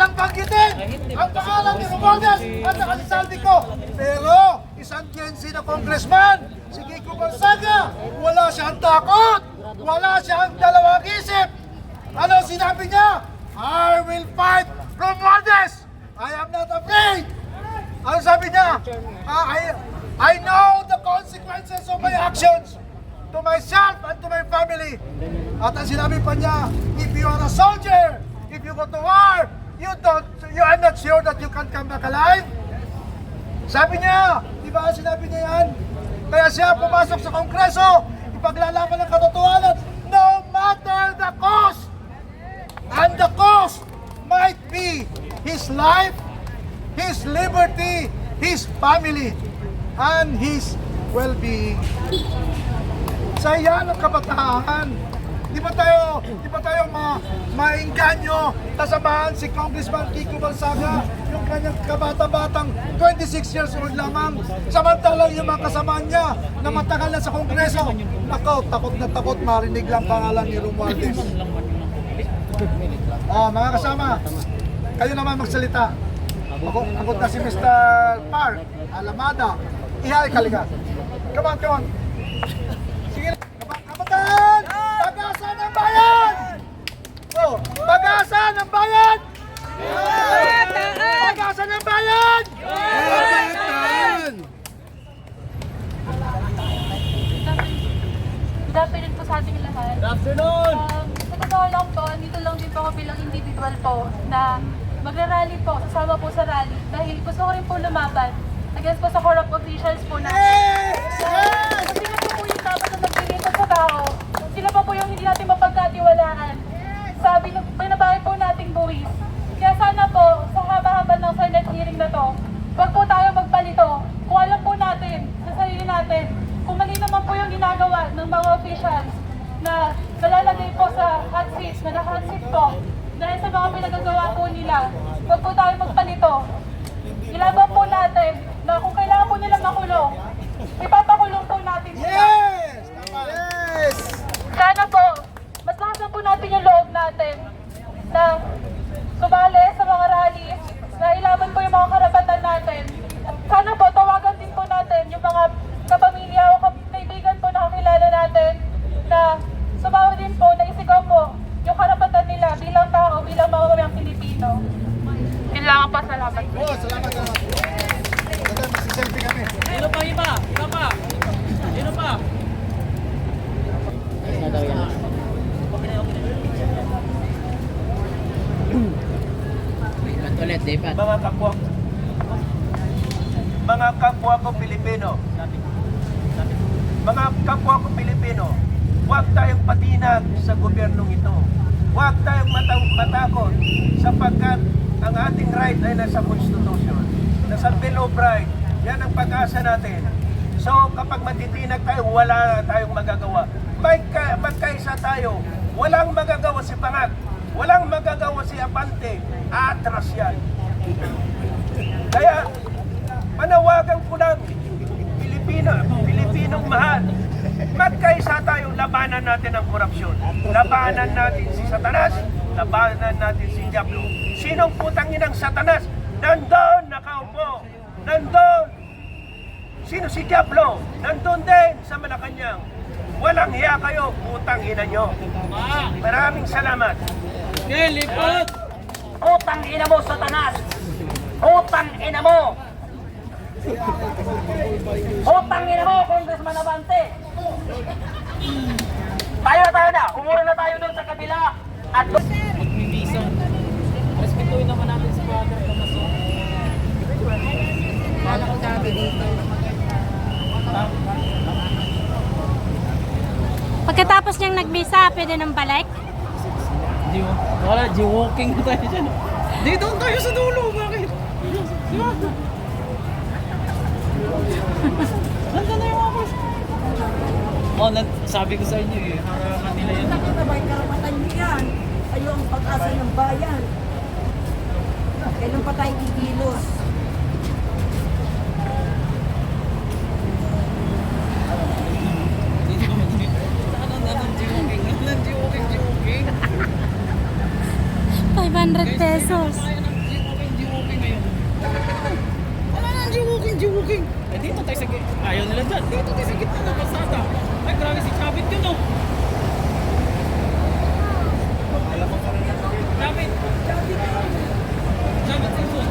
walang banggitin ang pangalan ni Romualdez at saka si Saldico. Pero isang Gen Z na congressman, si Kiko Gonzaga, wala siyang takot, wala siyang dalawang isip. Ano sinabi niya? I will fight Romualdez. I am not afraid. Ano sabi niya? I know the consequences of my actions to myself and to my family. At ang sinabi pa niya, if you are a soldier, if you go to war, you are not sure that you can come back alive. Sabi niya, di ba sinabi niya yan? Kaya siya pumasok sa Kongreso, ipaglalaban ng katotohanan, no matter the cost. And the cost might be his life, his liberty, his family, and his well-being. Sa yan ang kabataan. Di ba tayo maingganyo kasamahan si Congressman Kiko Gonzaga, yung kanyang kabata-batang 26 years old lamang, samantalang yung mga kasama niya na matagal na sa Kongreso. Nakaw, takot na takot marinig lang pangalan ni Romualdez. Mga kasama, kayo naman magsalita. Ako na si Mr. Park Alamada. Ihay kaliga. Come on. Sige, kabataan! Pag-asa ng bayan! Pag-asa ng bayan! Pag-asa ng bayan! Good afternoon po sa ating lahat. Good afternoon! Sa totoo lang po, dito lang din po ako bilang individual po na magra-rally po, sasama po sa rally dahil gusto ko rin po lumaban against po sa corrupt officials po natin. Kasi nga po yung dapat na naglilingkod sa tao, sila pa po yung hindi natin mapagkatiwalaan. Sabi ng pinabahay po nating buwis. Kaya sana po, sa haba-haba ng Senate hearing na to, wag po tayo magpalito. Kung alam po natin, sa sarili natin, kung mali naman po yung ginagawa ng mga officials na nalalagay po sa hot seats, na naka-hot seat po, dahil sa mga pinagagawa po nila, wag po tayo magpalito. Ilaban po natin na kung kailangan po nilang makulong, ipapakulong po natin sila. Yes! Sana po, mas lakasan po natin yung loob natin na sumali sa mga rallies, na ilaban po yung mga karapatan natin. Sana po, tawagan din po natin yung mga kapamilya o kaibigan po na kakilala natin na sumawa din po, na isigaw po yung karapatan nila bilang tao, bilang mamamayang Pilipino. Yun lang po, salamat po. Salamat. Selfie kami. Sino pa iba? Iba pa? Sino pa? Mga kapwa ko Pilipino, huwag tayong patinag sa gobyernong ito. Huwag tayong matakot sapagkat ang ating right ay nasa Constitution, nasa Bill of Rights. Yan ang pag-asa natin. So kapag matitinag tayo, wala tayong magagawa. Magkaisa tayo. Walang magagawa si Pangat. Walang magagawa si Abante. Atras yan. Kaya panawagan ko lang, Pilipinong mahal, magkaisa tayo, labanan natin ang korupsyon. Labanan natin si Satanas, labanan natin si Diablo. Sinong putang inang Satanas? Nandun, nakaupo. Nandun. Sino si Diablo? Nandun din sa Malacanang. Walang hiya kayo, putang ina nyo. Maraming salamat. Okay, lipot! Utang ina mo, Satanas! Utang ina mo! Utang ina mo, Congressman Abante! Tayo na! Umura na tayo doon sa kabila! At Magbibisa. Respetuhin naman natin si Brother Tomaso. Paano ko sabi dito? Pagkatapos niyang nagbisa, pwede nang balik? Wala, walking na tayo dyan. Dito tayo sa dulo, bakit? Nandun na yung mga boss. Sabi ko sa inyo eh, harapan nila yan. Nakakabay karapatan niyo yan. Kayo ang pag-asa ng bayan. Kailan pa tayo kikilos? Dito ba mag-dito? Anong G-walking? 500 pesos. Kaya ng jogging. Eh dito tayo sa gitna. Ayaw nila dyan. Dito tayo sa gitna ng kalsada. Ay grabe si Chavit yun oh. Chavit. Chavit Simpson.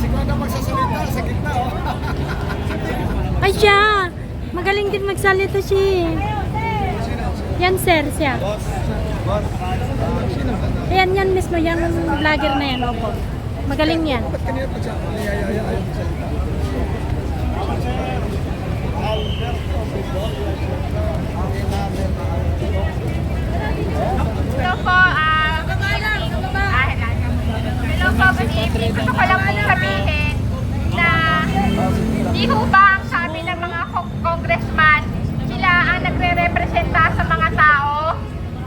Siguro na magsasalita sa gitna, oh. Ay siya! Magaling din magsalita siya. Yan sir, siya. Ayan, yan mismo, yan vlogger na yan, opo. Magaling yan. Kanina pa siya, ayaw magsalita. Hello po, hello po, good evening. Gusto ko lang pong sabihin na di ho ba ang sabi ng mga congressman, sila ang nagre-representa sa mga tao?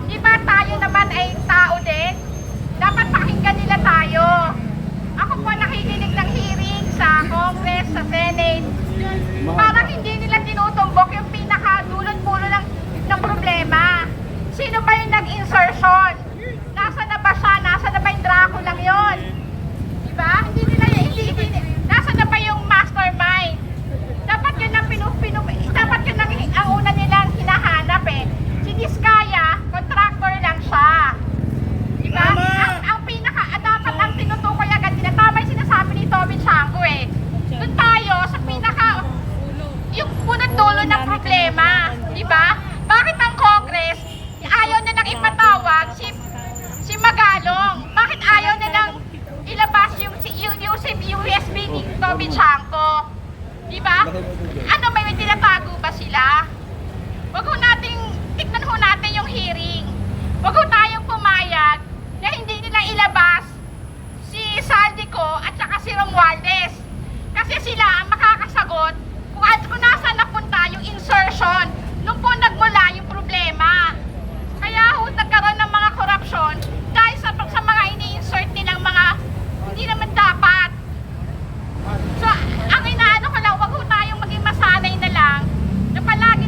Di ba tayo naman ay tao din? Dapat pakinggan nila tayo. Ako po nakikinig ng hearing sa Congress, sa Senate. Parang hindi nila tinutumbok yung pinaka-dulot-pulo ng problema. Sino ba yung nag-insertion? Nasa na ba siya? Nasa na ba yung Dracula yun? Diba? Hindi nila, nasa na ba yung mastermind? Dapat yun ang dapat yun ang una nilang hinahanap eh. Si Diskaya, contractor lang siya. Diba? Ang dapat ang tinutukoy agad nila, tama yung sinasabi ni Tommy Chango eh. Doon tayo sa yung punot dulo ng problema. Diba? Bakit ang Congress ayaw na nang ipatawag si Magalong? Bakit ayaw na nang ilabas yung USB ni Tommy Chango? Diba? Ano, may tinatago ba sila? Wag ho nating, tignan ho natin yung hearing. Wag ho tayong pumayag na hindi nila ilabas si Saldico at saka si Romualdez. Kasi sila ang makakasagot kung nasaan napunta yung insertion nung po nagmula yung problema. Kaya ho nagkaroon ng mga korupsyon dahil sa mga ini-insert nilang mga hindi naman dapat. So, ang inaano ko lang, wag ho tayong maging masanay na lang na palagi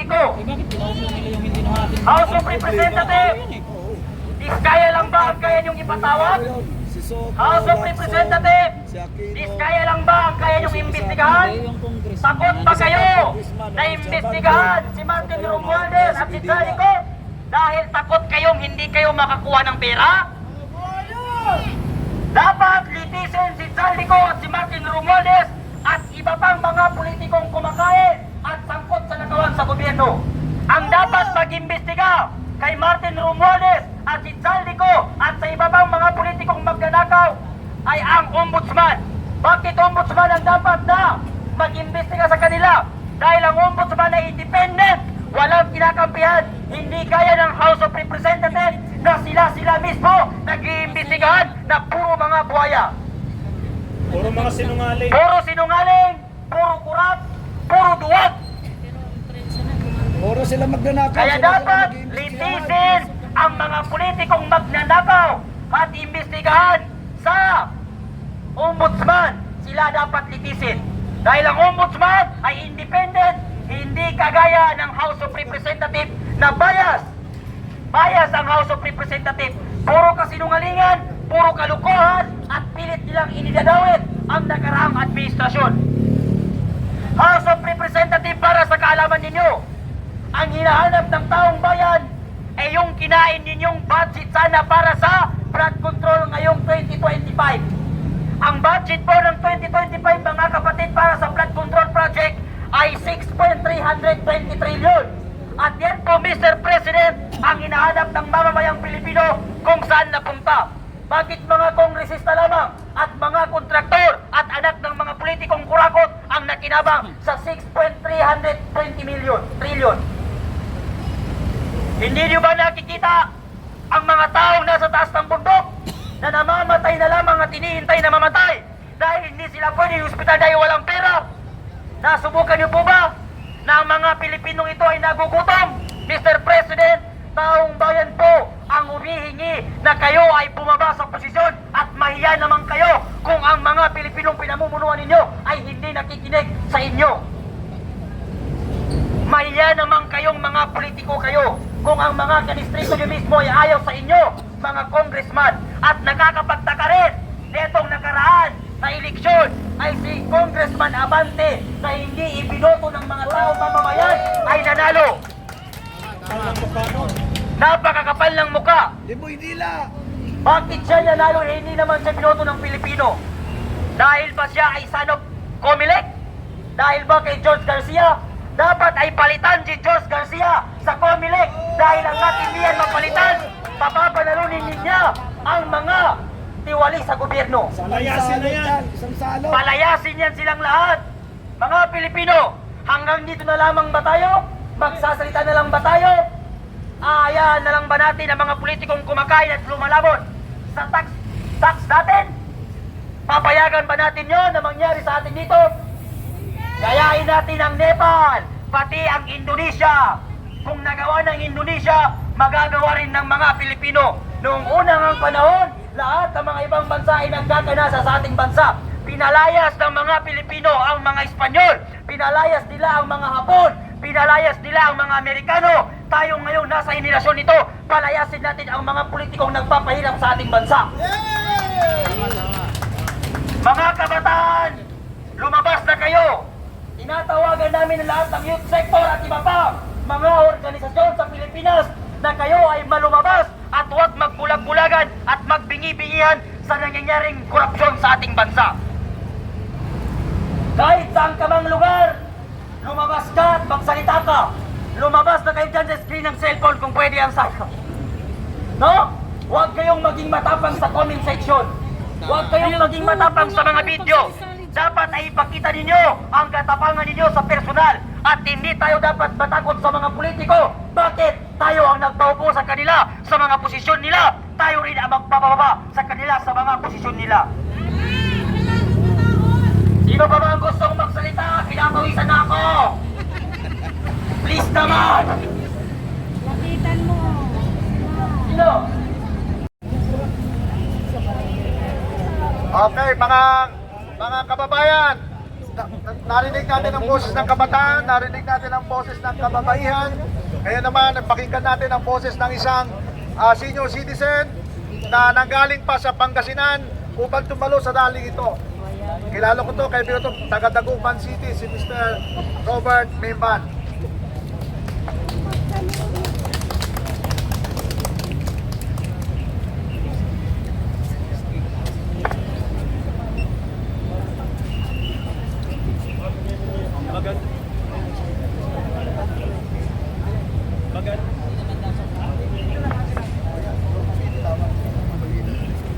politiko. Eh bakit tinawag lang nila yung hindi natin? House of Representatives, kaya lang ba ang kaya niyong ipatawag? House of Representatives, kaya lang ba ang kaya niyong imbestigahan? Takot ba kayo na imbestigahan si Martin Romualdez at si Zalico dahil takot kayong hindi kayo makakuha ng pera? Dapat litisin si Zalico at si Martin Romualdez at iba pang mga politikong kumakain at sangkot sa nagawan sa gobyerno. Ang dapat mag-imbestiga kay Martin Romualdez at si Zalico at sa iba pang mga politikong magnanakaw ay ang ombudsman. Bakit ombudsman ang dapat na mag-imbestiga sa kanila? Dahil ang ombudsman ay independent, walang kinakampihan, hindi gaya ng House of Representatives na sila mismo nag-iimbestigahan na puro mga buhaya. Puro mga sinungaling. Puro sinungaling, puro kurap, puro duwag. Puro sila magnanakaw. Kaya dapat litisin ang mga politikong magnanakaw at imbestigahan sa ombudsman. Sila dapat litisin. Dahil ang ombudsman ay independent, hindi kagaya ng House of Representatives na bias. Bias ang House of Representatives. Puro kasinungalingan, puro kalukuhan at pilit nilang inidadawit ang nakaraang administrasyon. House of Representatives, para sa kaalaman ninyo, ang hinahanap ng taong bayan ay yung kinain ninyong budget sana para sa flood control ngayong 2025. Ang budget po ng 2025, mga kapatid, para sa flood control project ay 6.320 trillion. At yan po, Mr. President, ang hinahanap ng mamamayang Pilipino kung saan napunta. Bakit mga kongresista lamang at mga kontraktor at anak ng mga politikong kurakot ang nakinabang sa 6.320 trillion? Hindi nyo ba nakikita ang mga taong nasa taas ng bundok na namamatay na lamang at hinihintay na mamatay dahil hindi sila pwede hospital dahil walang pera? Nasubukan nyo po ba na ang mga Pilipinong ito ay nagugutom? Mr. President, taong bayan po ang humihingi na kayo ay bumaba sa posisyon at mahiya naman kayo kung ang mga Pilipinong pinamumunuan ninyo ay hindi nakikinig sa inyo. Mahiya naman kayong mga politiko kayo kung ang mga kadistrito nyo mismo ay ayaw sa inyo, mga congressman. At nakakapagtaka rin, netong nakaraan na eleksyon ay si Congressman Abante na hindi ibinoto ng mga tao mamamayan ay nanalo. Napakakapal ng muka. Bakit siya nanalo eh, hindi naman siya binoto ng Pilipino? Dahil ba siya ay son of Comelec? Dahil ba kay George Garcia? Dapat ay palitan si George Garcia sa Comelec dahil ang ating liyan mapalitan, papapanalunin niya ang mga tiwali sa gobyerno. Palayasin na yan. Palayasin yan silang lahat. Mga Pilipino, hanggang dito na lamang ba tayo? Magsasalita na lang ba tayo? Aayaan na lang ba natin ang mga politikong kumakain at lumalabon sa tax natin? Papayagan ba natin yon na mangyari sa atin dito? Gayahin natin ang Nepal, pati ang Indonesia. Kung nagawa ng Indonesia, magagawa rin ng mga Pilipino. Noong unang panahon, lahat ng mga ibang bansa ay nagkakanasa sa ating bansa. Pinalayas ng mga Pilipino ang mga Espanyol, pinalayas nila ang mga Hapon, pinalayas nila ang mga Amerikano. Tayo ngayon nasa henerasyon nito, palayasin natin ang mga politikong nagpapahirap sa ating bansa. Mga kabataan, lumabas na kayo. Tinatawagan namin ang lahat ng youth sector at iba pa mga organisasyon sa Pilipinas na kayo ay malumabas at huwag magbulag-bulagan at magbingi-bingihan sa nangyayaring korupsyon sa ating bansa. Kahit saan ka mang lugar, lumabas ka at magsalita ka. Lumabas na kayo dyan sa screen ng cellphone kung pwede ang sayo. No? Huwag kayong maging matapang sa comment section. Huwag kayong maging matapang sa mga video. Dapat ay ipakita ninyo ang katapangan ninyo sa personal at hindi tayo dapat matakot sa mga politiko. Bakit? Tayo ang nagpaupo sa kanila sa mga posisyon nila. Tayo rin ang magpapababa sa kanila sa mga posisyon nila. Sino pa ba ang gustong magsalita? Pinapawisan na ako. Please naman. Lapitan mo. Sino? Okay, mga kababayan, narinig natin ang boses ng kabataan, narinig natin ang boses ng kababaihan. Kaya naman, pakinggan natin ang boses ng isang senior citizen na nanggaling pa sa Pangasinan upang tumalo sa daling ito. Kilala ko to, kaibigan to, taga Dagupan City, si Mr. Robert Mimban.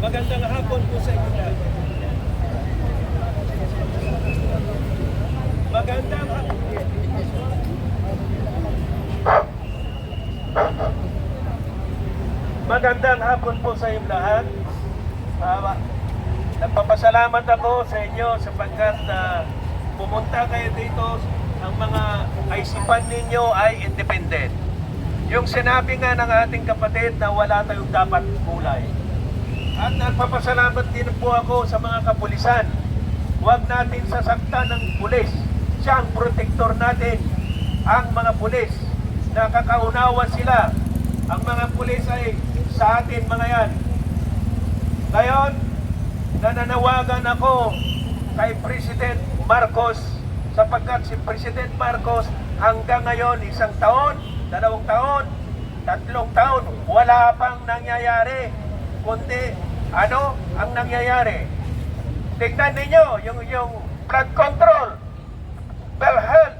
Magandang hapon po sa inyo lahat. Magandang hapon po sa inyo lahat. Nagpapasalamat ako sa inyo sapagkat pumunta kayo dito. Ang mga kaisipan ninyo ay independent. Yung sinabi nga ng ating kapatid na wala tayong dapat kulay. At nagpapasalamat din po ako sa mga kapulisan. Huwag natin sasaktan ng pulis. Siya ang protektor natin. Ang mga pulis, nakakaunawa sila. Ang mga pulis ay sa atin mga yan. Ngayon, nananawagan ako kay President Marcos sapagkat si President Marcos hanggang ngayon 1 taon, 2 taon, 3 taon, wala pang nangyayari. Kundi ano ang nangyayari? Tignan ninyo yung flood control, well health,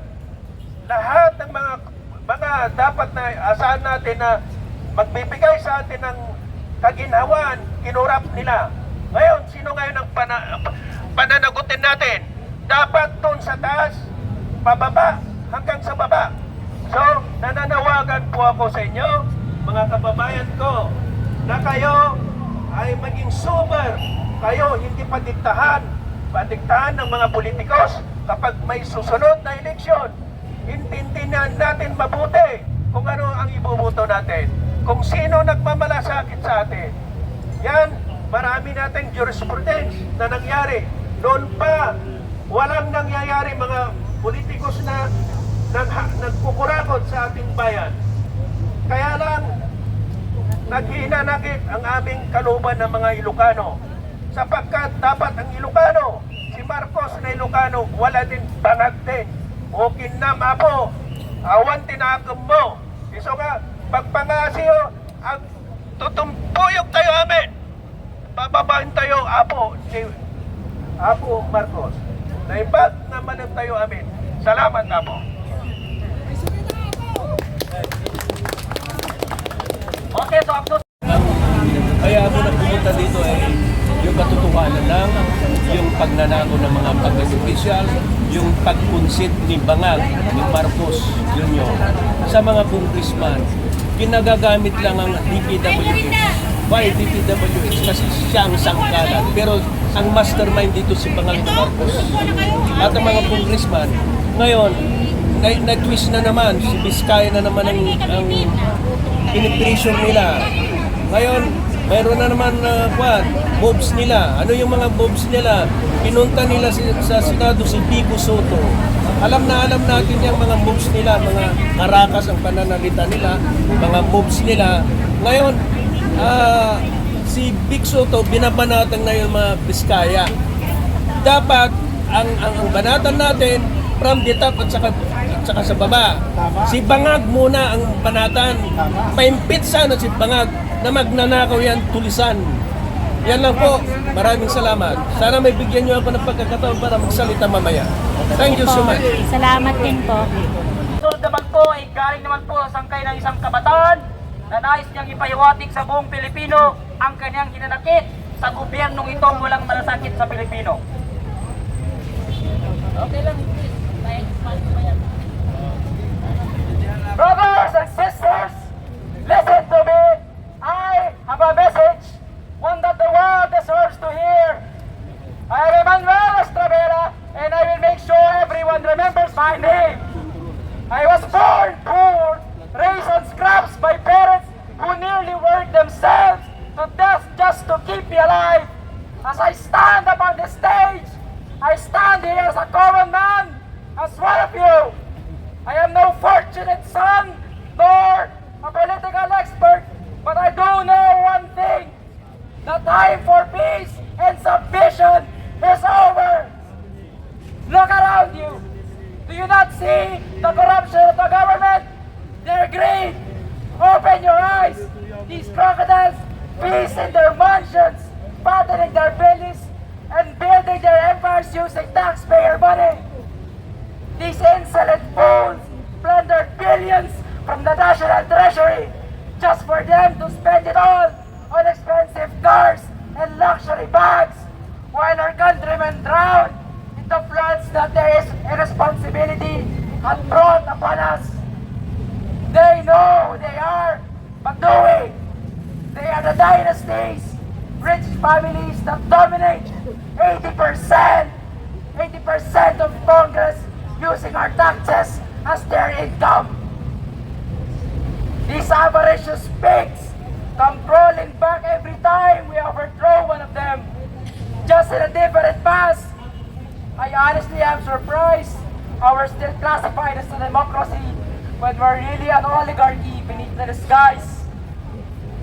lahat ng mga dapat na asahan natin na magbibigay sa atin ng kaginhawan, kinurap nila. Ngayon, sino ngayon ang pananagutin natin? Dapat doon sa taas, pababa, hanggang sa baba. So, nananawagan po ako sa inyo, mga kababayan ko, na kayo ay maging sober. Kayo hindi padiktahan ng mga politikos kapag may susunod na eleksyon. Intindihan natin mabuti kung ano ang ibubuto natin. Kung sino nagmamalasakit sa atin. Yan, marami nating jurisprudence na nangyari. Noon pa, walang nangyayari mga politikos na nagkukurakot sa ating bayan. Kaya lang, naghihinanakit ang aming kalooban ng mga Ilocano. Sapagkat dapat ang Ilocano, si Marcos na Ilocano, wala din bangag din. O kinam apo, awan tinagam mo. Iso nga, pagpangasiyo, ang tutumpuyog tayo amin. Bababahin tayo, apo, si Apo Marcos. Naibag naman tayo amin. Salamat, apo. Okay, so up to Kaya ako na pumunta dito ay yung katotohanan lang, yung pagnanako ng mga pag-official, yung pagpunsit ni Bangag, ni Marcos Jr. sa mga congressman. Ginagagamit lang ang DPWH. Why DPWH? Kasi siya ang sangkalan. Pero ang mastermind dito si Bangag Marcos. At ang mga congressman, ngayon, nag-twist na naman, si Vizcaya na naman ang pinipressure nila. Ngayon, mayroon na naman moves nila. Ano yung mga moves nila? Pinunta nila sa Senado si Pico Soto. Alam natin yung mga moves nila, mga karakas ang pananalita nila, mga moves nila. Ngayon, si Pico Soto, binabanatan na yung mga Vizcaya. Dapat, ang banatan natin, from the top at saka sa baba. Si Bangag muna ang banatan. Paimpit sana si Bangag na magnanakaw yan tulisan. Yan lang po. Maraming salamat. Sana may bigyan nyo ako ng pagkakataon para magsalita mamaya. Thank you so much. Salamat din po. sunod naman po ay galing naman po sa sangkay ng isang kabataan na nais niyang ipahiwatig sa buong Pilipino ang kanyang hinanakit sa gobyernong itong walang malasakit sa Pilipino. Okay lang. Brothers and sisters, listen to me. I have a message, one that the world deserves to hear. I am Emmanuel Estravera, and I will make sure everyone remembers my name. I was born poor, raised on scraps by parents who nearly worked themselves to death just to keep me alive. As I stand upon the stage, I stand here as a common man as one of you. I am no fortunate son, nor a political expert, but I do know one thing. The time for peace and submission is over. Look around you. Do you not see the corruption of the government? Their greed. Open your eyes. These crocodiles feast in their mansions, fattening their bellies, and building their empires using taxpayer money. These insolent fools plundered billions from the national treasury just for them to spend it all on expensive cars and luxury bags, while our countrymen drown in the floods that their irresponsibility had brought upon us. They know who they are, but do we? They are the dynasties, rich families that dominate 80% of Congress using our taxes as their income. These avaricious pigs come crawling back every time we overthrow one of them, just in a different path. I honestly am surprised how we're still classified as a democracy when we're really an oligarchy beneath the disguise.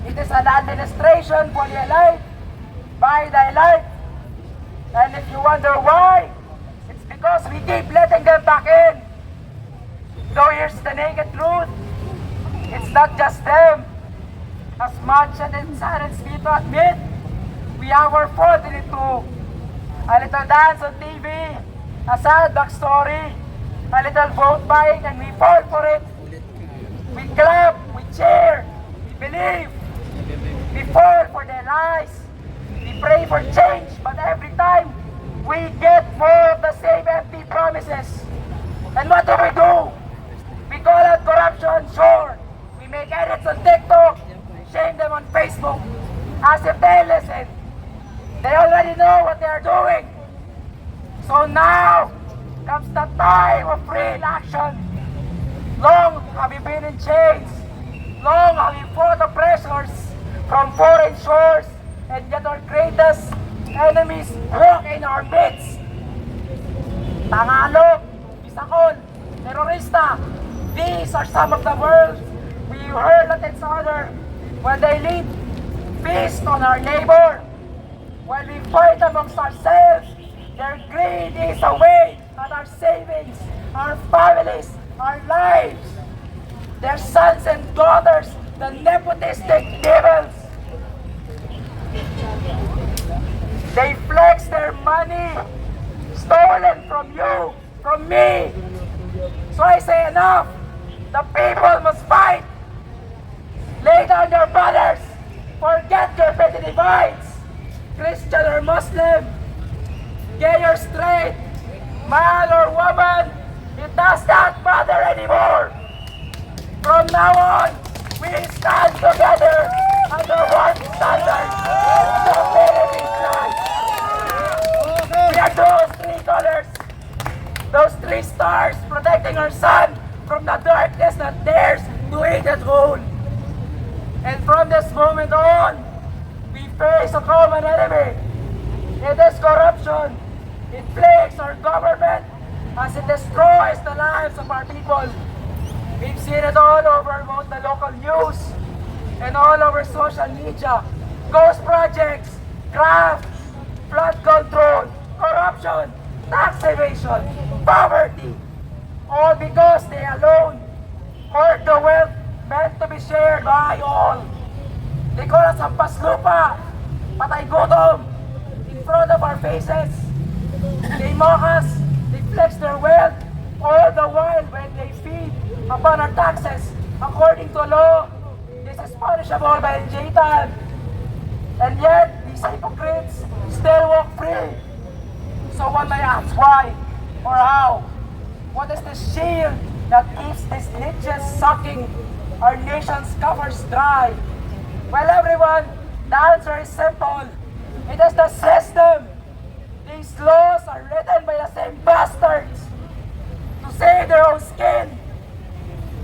It is an administration for the elite, by the elite. And if you wonder why, it's because we keep letting them back in. Though here's the naked truth, it's not just them. As much as it saddens me to admit, we have our fault in it too. A little dance on TV, a sad backstory, a little vote buying, and we fall for it. We clap, we cheer, we believe. We fall for their lies. We pray for change, but every time we get more of the same empty promises. And what do? We call out corruption, sure. We make edits on TikTok, shame them on Facebook, as if they listen. They already know what they are doing. So now comes the time of real action. Long have we been in chains. Long have we fought oppressors from foreign shores, and yet our greatest enemies walk in our midst. Tagalog, Bisakol, terorista. These are some of the words we hurl at each other when they lead feast on our neighbor. When we fight amongst ourselves, their greed is away at our savings, our families, our lives. Their sons and daughters, the nepotistic devils. They flex their money, stolen from you, from me. So I say enough. The people must fight. Lay down your banners. Forget your petty divides. Christian or Muslim, gay or straight, man or woman, it does not matter anymore. From now on, we stand together under one standard, the Philippine flag. We are those three colors, those three stars protecting our sun from the darkness that dares to eat it whole. And from this moment on, we face a common enemy. It is corruption. It plagues our government as it destroys the lives of our people. We've seen it all over both the local news and all over social media. Ghost projects, graft, flood control, corruption, tax evasion, poverty. All because they alone hoard the wealth meant to be shared by all. They call us hampas lupa, patay gutom, in front of our faces. They mock us, they flex their wealth, all the while when they feed upon our taxes. According to law, this is punishable by jail. And yet, these hypocrites still walk free. So one may ask why or how? What is the shield that keeps these leeches sucking our nation's coffers dry? Well, everyone, the answer is simple. It is the system. These laws are written by the same bastards to save their own skin.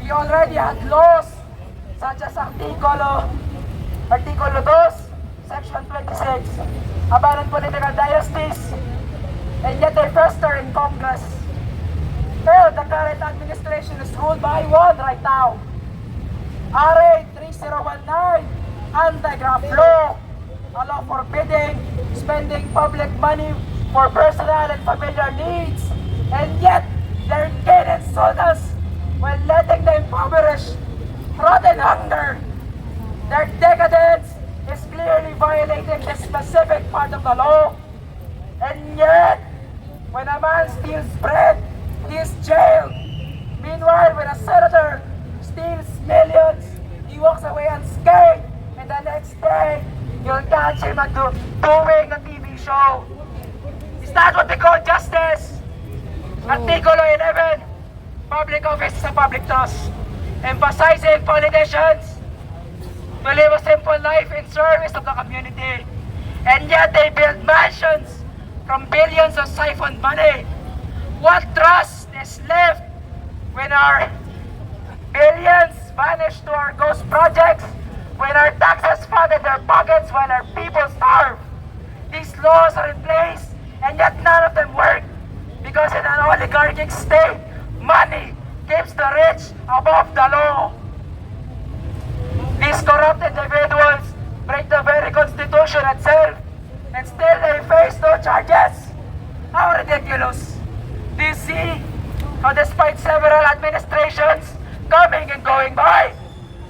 We already had laws such as Artikulo 2, Section 26, about political dynasties, and yet they fester in Congress. Well, the current administration is ruled by one right now. RA 3019, anti-graft law, a law forbidding spending public money for personal and familiar needs, and yet they're getting sodas while letting the impoverished rot in hunger. Their decadence is clearly violating this specific part of the law, and yet, when a man steals bread, he is jailed. Meanwhile, when a senator steals millions, he walks away unscathed, and the next day, you'll catch him doing a TV show. Is that what they call justice? Articulo 11, public office is a public trust, emphasizing politicians to live a simple life in service of the community. And yet they build mansions from billions of siphoned money. What trust is left when our billions vanish to our ghost projects, when our taxes flooded their pockets while our people starve? These laws are in place, and yet none of them work, because in an oligarchic state, money keeps the rich above the law. These corrupt individuals break the very constitution itself, and still they face no charges. How ridiculous! Do you see how despite several administrations coming and going by,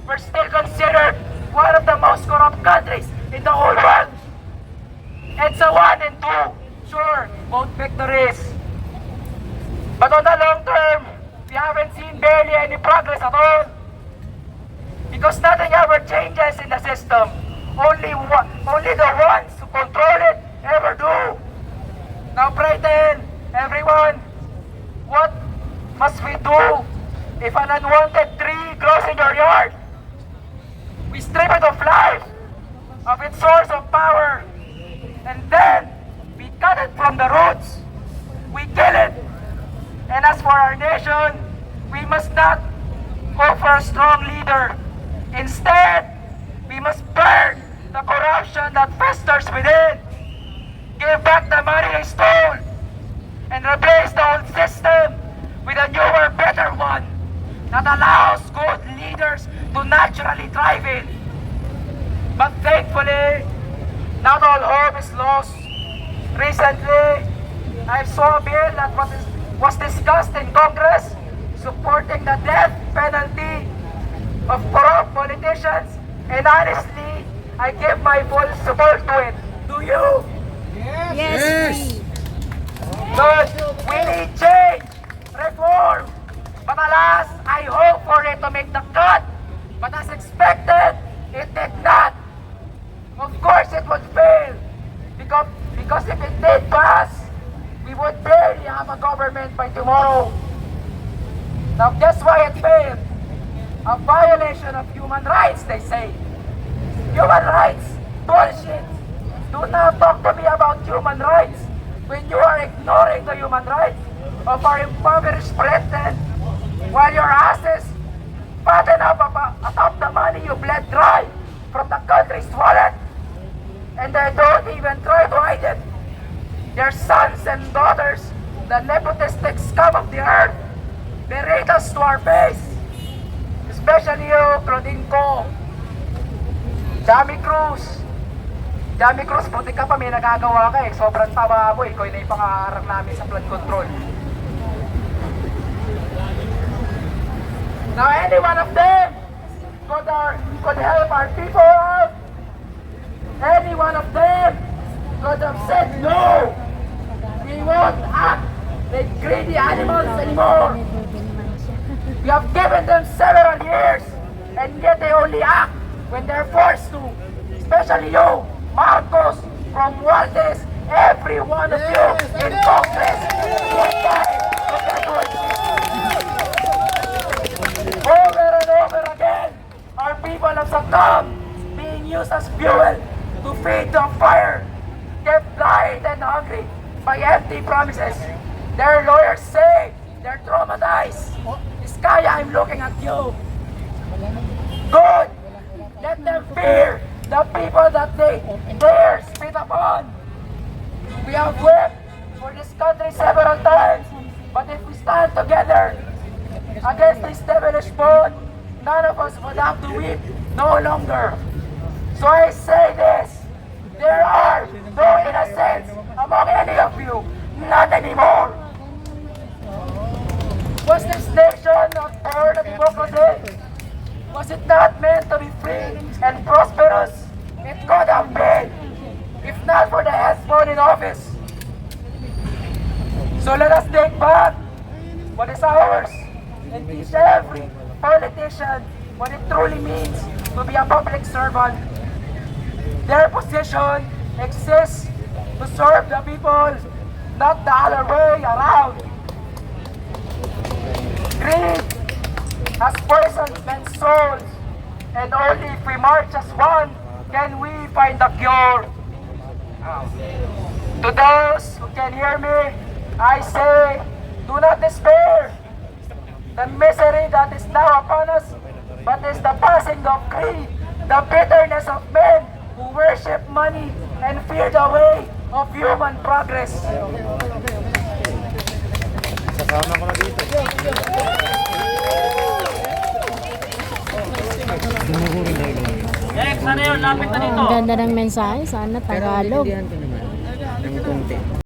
we're still considered one of the most corrupt countries in the whole world? It's a 1 and 2, sure, both victories. But on the long term, we haven't seen barely any progress at all. Because nothing ever changes in the system. Only the ones who control it ever do. Now, Brighton, everyone, what must we do if an unwanted tree grows in your yard? We strip it of life, of its source of power, and then we cut it from the roots. We kill it. And as for our nation, we must not offer a strong leader. Instead, we must burn the corruption that festers within. Give back the money they stole and replace the old system with a newer, better one that allows good leaders to naturally thrive in. But thankfully, not all hope is lost. Recently, I saw a bill that was discussed in Congress supporting the death penalty of corrupt politicians, and honestly, I give my full support to it. Do you? Yes. But we need change, reform. But alas, I hope for it to make the cut. But as expected, it did not. Of course it would fail. Because if it did pass, we would barely have a government by tomorrow. Now guess why it failed? A violation of human rights, they say. Human rights? Bullshit! Do not talk to me about human rights when you are ignoring the human rights of our impoverished brethren while your asses fatten up atop the money you bled dry from the country's wallet, and they don't even try to hide it. Their sons and daughters, the nepotistic scum of the earth, berate us to our face. Especially you, Claudine Co. Dami Cruz, buti ka pa, may nagagawa ka eh. Sobrang taba mo, ikaw na ipangaharap namin sa flood control. Now any one of them could help our people out. Any one of them could have said no. We won't act like greedy animals anymore. We have given them several years, and yet they only act when they're forced to. Especially you, Marcos, from Waldes, every one of you in Congress. Over and over again, our people have succumbed, being used as fuel to feed the fire, kept blind and hungry by empty promises. Their lawyers say they're traumatized. Iskaya, I'm looking at you. Good. Let them fear the people that they dare spit upon. We have wept for this country several times, But if we stand together against this devilish bond, none of us would have to weep no longer. So I say this, there are no innocents among any of you, not anymore. Was this nation not born of democracy? Was it not meant to be free and prosperous? It could have been, if not for the headsman in office. So let us take back what is ours and teach every politician what it truly means to be a public servant. Their position exists to serve the people, not the other way around. Greed has poisoned men's souls, and only if we march as one can we find the cure. To those who can hear me, I say, do not despair. The misery that is now upon us, but is the passing of greed, the bitterness of men who worship money and fear the way of human progress. Next, ano yun? Lapit na dito. Ang ganda ng mensahe. Sana Tagalog. Pero naman ng konti.